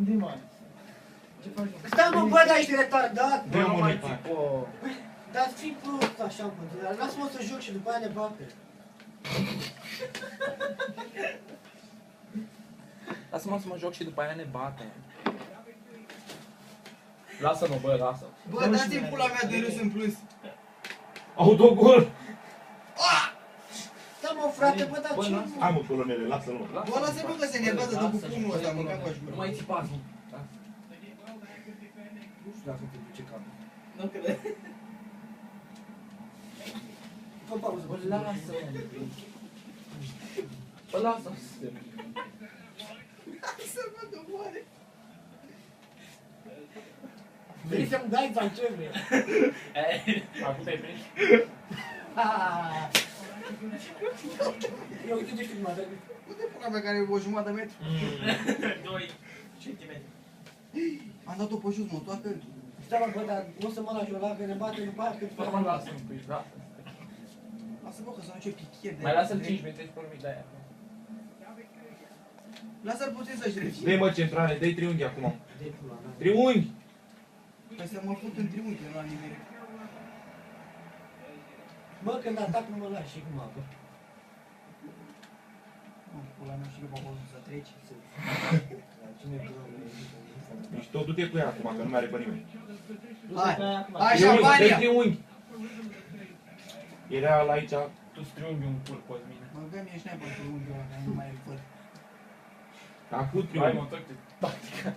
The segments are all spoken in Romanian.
Unde mai? Ce faci? Stai mă, bă, dar ești retardat! Dă-i o mână. Dar fii prost așa în continuare, lasă-mă să joc și după aia ne bate. Lasă-mă să mă joc și după aia ne bate. Lasă-mă, bă, lasă. Bă, dați-mi pula mea de râs în plus. Autogol! Da mă, frate, bă, dar ce? Hai mă, colonele, lasă-l mă. Bă, lasă-mă că se nervează de cu pumnul ăsta, mâncat cu Nu mai țipați, mă. Nu știu dacă te duce capul. Nu cred. Fă pauză, Bă, lasă-mă. Bă, lasă-mă. Lasă-mă de moare. vrei să-mi dai sau ce vrei? Acum te-ai prins? Eu uite de știu cum a trebuit. Unde pula mea care e o jumătate de metru? 2 centimetri. Am dat-o pe jos, mă, toată. Stai mă, bă, dar nu o să mă lași o la că ne bate după aia cât Bă, mă, lasă-mă, păi, lasă. Lasă-mă că să nu ce pichier de... Mai lasă-l 5 minute și pormi de aia. Lasă-l puțin să-și revie. Dă-i mă centrale, dă-i triunghi acum. de pula mea. Triunghi! Păi să mă fut în triunghi, la nimeni. Bă, când atac nu mă lași și cum apă. Nu, pula mea și că pe să treci. Cine pula mea e? Deci tot du-te cu ea acum, că nu mai are pe nimeni. Hai, Hai, așa, Triunghi, dă-i Vania! triunghi! Era la aici. Tu striunghi un cur, Cosmine. Mă, găi mie șneapă în triunghiul ăla, că nu mai e făr. Acum Hai, triunghi. mă, tot tactica.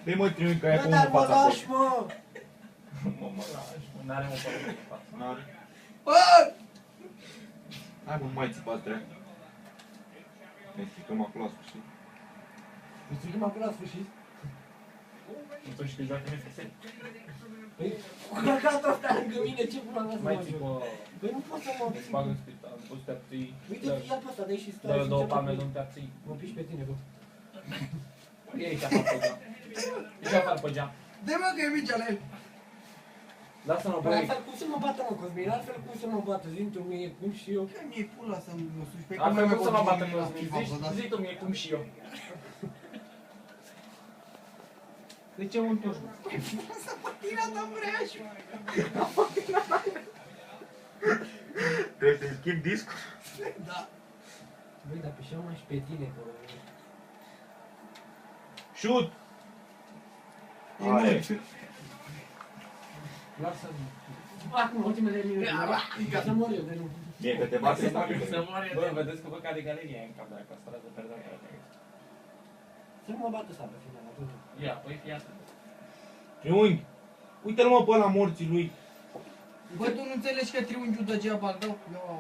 Dă-i mă triunghi, că aia Bă, pe dar unul mă fața lași, acolo. mă! Mă lași, mă, n-are mă părere în față. N-are. Bă! Hai mă, nu mai țipați dreapta. Ne stricăm acolo la sfârșit. Îi strigăm acolo la sfârșit? Nu știu că joacă NFS. Păi, cu căcatul ăsta lângă mine, ce pula mea să Mai mă ții, joc? bă, Păi nu pot să mă îți bag în spital, poți să te abții. Uite, ia pe ăsta, dă-i și stai. Dă-le și două începe palme, cu- nu te abții. Mă piși pe tine, bă. E aici afară pe geam. E aici afară pe geam. Dă-i mă că e mingea la el. Lasă-mă, Păi băi. altfel cum să mă bată, mă, Cosmin? Altfel cum să mă bată? Zi-mi tu mie cum și eu. Că mi-e pula să mă suși pe Altfel cum să mă bată la Cosmin? FIFA, bă, da. Zi tu mie cum și eu. De ce un tuș? Să mă tira de îmbreaș. Trebuie să-i schimb discul. Da. Băi, dar pe și și pe tine, bă. Shoot! E Hai. mult. Lasă-mă. Acum, ultimele minute. Ca să mor eu de nu. Mie că te bate stabil. Să moare. Bă, vedeți că vă cade galeria în cap de aia, asta de perda care te Să nu mă bată sa pe final, atunci. Ia, păi fii atât. Triunghi! Uite-l mă pe ăla morții lui. Bă, tu nu înțelegi că triunghiul degeaba îl dau? Eu